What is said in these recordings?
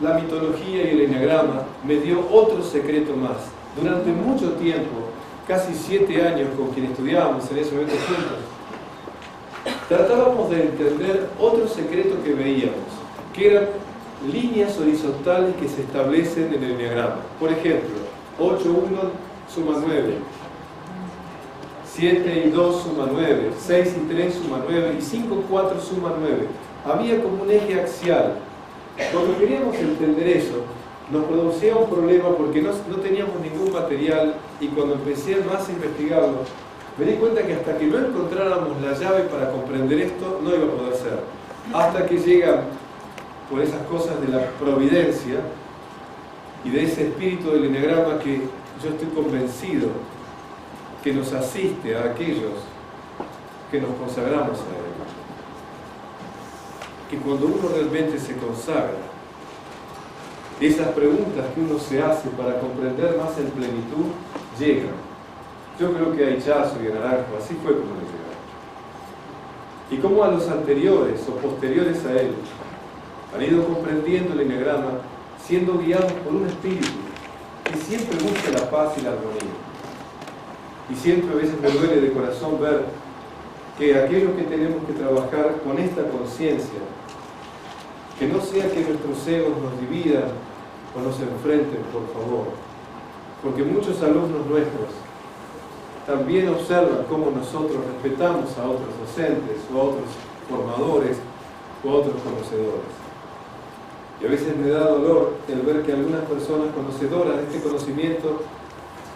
la mitología y el eneagrama me dio otro secreto más. Durante mucho tiempo, casi 7 años con quien estudiábamos en ese momento juntos, tratábamos de entender otro secreto que veíamos, que eran líneas horizontales que se establecen en el eneagrama. Por ejemplo, 8, 1 suma 9, 7 y 2 suma 9, 6 y 3 suma 9 y 5, 4 suma 9. Había como un eje axial. Cuando queríamos entender eso, nos producía un problema porque no teníamos ningún material, y cuando empecé más a investigarlo, me di cuenta que hasta que no encontráramos la llave para comprender esto, no iba a poder ser. Hasta que llegan, por esas cosas de la providencia y de ese espíritu del eneagrama que yo estoy convencido que nos asiste a aquellos que nos consagramos a Él. Que cuando uno realmente se consagra, esas preguntas que uno se hace para comprender más en plenitud llegan. Yo creo que a Ichazo y a Naranjo así fue como le llegaron. Y como a los anteriores o posteriores a él han ido comprendiendo el eneagrama, siendo guiados por un espíritu que siempre busca la paz y la armonía. Y siempre a veces me duele de corazón ver que aquello que tenemos que trabajar con esta conciencia, que no sea que nuestros egos nos dividan o nos enfrenten, por favor, porque muchos alumnos nuestros también observan cómo nosotros respetamos a otros docentes o a otros formadores o a otros conocedores. Y a veces me da dolor el ver que algunas personas conocedoras de este conocimiento,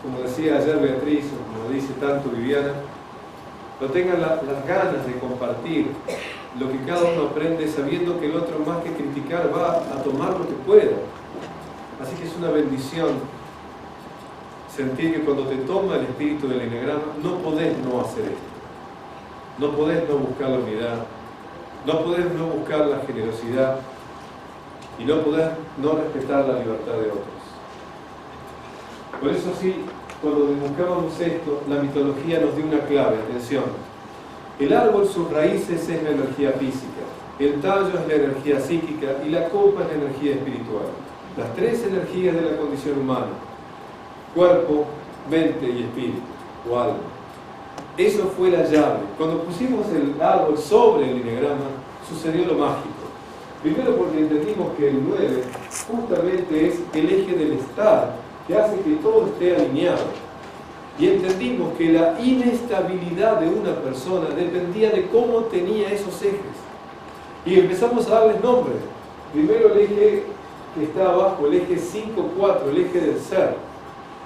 como decía ayer Beatriz, o como dice tanto Viviana, no tengan las ganas de compartir lo que cada uno aprende, sabiendo que el otro, más que criticar, va a tomar lo que pueda. Así que es una bendición sentir que cuando te toma el espíritu del eneagrama, no podés no hacer esto. No podés no buscar la unidad, no podés no buscar la generosidad, y no podés no respetar la libertad de otros. Por eso sí, cuando buscábamos esto, la mitología nos dio una clave, atención. El árbol, sus raíces es la energía física, el tallo es la energía psíquica y la copa es la energía espiritual. Las 3 energías de la condición humana: cuerpo, mente y espíritu, o alma. Eso fue la llave. Cuando pusimos el árbol sobre el eneagrama, sucedió lo mágico. Primero porque entendimos que el 9 justamente es el eje del estar, que hace que todo esté alineado. Y entendimos que la inestabilidad de una persona dependía de cómo tenía esos ejes. Y empezamos a darles nombres. Primero el eje que está abajo, el eje 5-4, el eje del ser.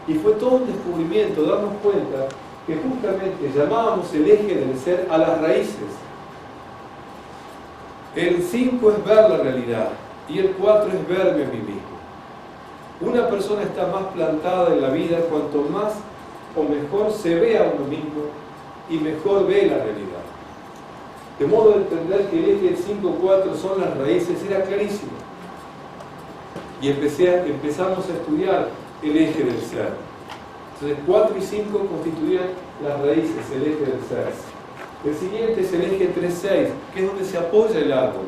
Y fue todo un descubrimiento, darnos cuenta que justamente llamábamos el eje del ser a las raíces. El 5 es ver la realidad y el 4 es verme a mí mismo. Una persona está más plantada en la vida cuanto más o mejor se ve a uno mismo y mejor ve la realidad. De modo de entender que el eje 5-4 son las raíces era clarísimo. Y empezamos a estudiar el eje del ser. Entonces 4 y 5 constituían las raíces, el eje del ser. El siguiente es el eje 3-6, que es donde se apoya el árbol.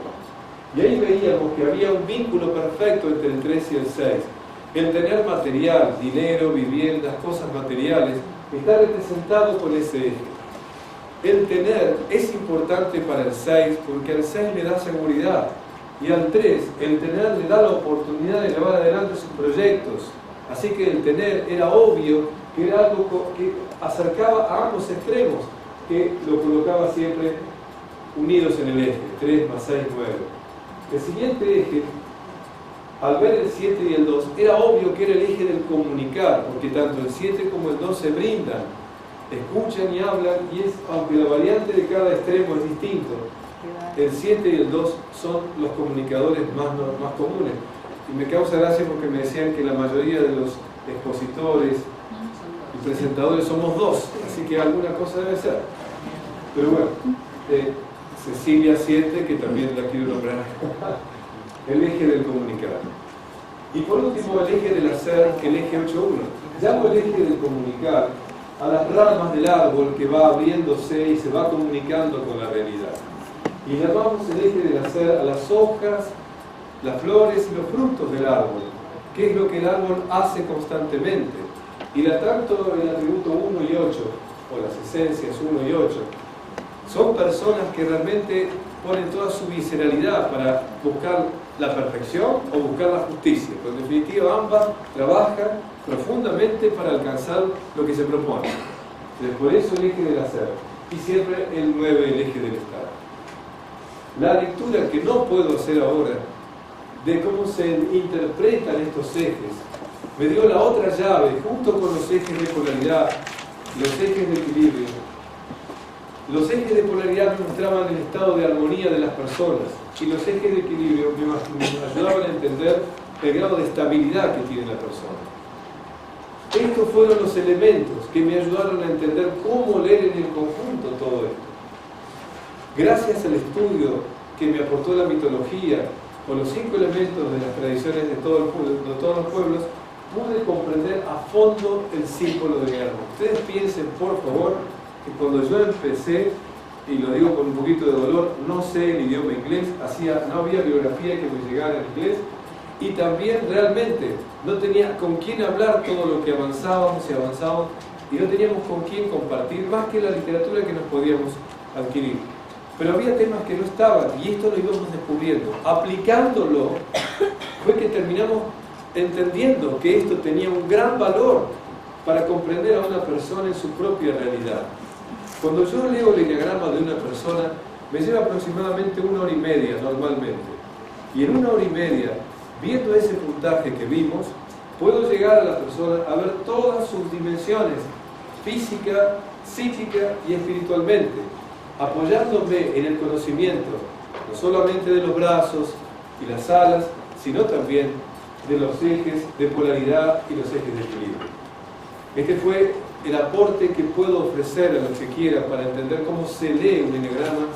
Y ahí veíamos que había un vínculo perfecto entre el 3 y el 6. El tener material, dinero, viviendas, cosas materiales, está representado con ese eje. El tener es importante para el 6 porque al 6 le da seguridad. Y al 3, el tener le da la oportunidad de llevar adelante sus proyectos. Así que el tener era obvio que era algo que acercaba a ambos extremos, que lo colocaba siempre unidos en el eje, 3 más 6, 9. El siguiente eje, al ver el 7 y el 2, era obvio que era el eje del comunicar, porque tanto el 7 como el 2 se brindan, escuchan y hablan, y es, aunque la variante de cada extremo es distinto, el 7 y el 2 son los comunicadores más comunes. Y me causa gracia porque me decían que la mayoría de los expositores y presentadores somos 2, así que alguna cosa debe ser. Pero bueno, Cecilia 7, que también la quiero nombrar, el eje del comunicar. Y por último, el eje del hacer, el eje 8-1. Llamo el eje del comunicar a las ramas del árbol que va abriéndose y se va comunicando con la realidad. Y llamamos el eje del hacer a las hojas las flores y los frutos del árbol, qué es lo que el árbol hace constantemente. Y tanto el atributo 1 y 8, o las esencias 1 y 8, son personas que realmente ponen toda su visceralidad para buscar la perfección o buscar la justicia. Pero en definitiva ambas trabajan profundamente para alcanzar lo que se propone. Entonces, por eso el eje del hacer. Y siempre el 9, el eje del estar. La lectura que no puedo hacer ahora de cómo se interpretan estos ejes me dio la otra llave, junto con los ejes de polaridad, los ejes de equilibrio. Los ejes de polaridad me mostraban el estado de armonía de las personas y los ejes de equilibrio me ayudaban a entender el grado de estabilidad que tiene la persona. Estos fueron los elementos que me ayudaron a entender cómo leer en el conjunto todo esto. Gracias al estudio que me aportó la mitología con los 5 elementos de las tradiciones de todos los pueblos, pude comprender a fondo el símbolo de guerra. Ustedes piensen, por favor, que cuando yo empecé, y lo digo con un poquito de dolor, no sé el idioma inglés, no había bibliografía que me llegara en inglés, y también realmente no tenía con quién hablar todo lo que avanzábamos, y no teníamos con quién compartir, más que la literatura que nos podíamos adquirir. Pero había temas que no estaban, y esto lo íbamos descubriendo. Aplicándolo, fue que terminamos entendiendo que esto tenía un gran valor para comprender a una persona en su propia realidad. Cuando yo leo el enneagrama de una persona, me lleva aproximadamente 1 hora y media normalmente. Y en 1 hora y media, viendo ese puntaje que vimos, puedo llegar a la persona a ver todas sus dimensiones, física, psíquica y espiritualmente, apoyándome en el conocimiento, no solamente de los brazos y las alas, sino también de los ejes de polaridad y los ejes de equilibrio. Este fue el aporte que puedo ofrecer a los que quieran para entender cómo se lee un enneagrama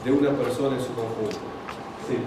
de una persona en su conjunto. Sí.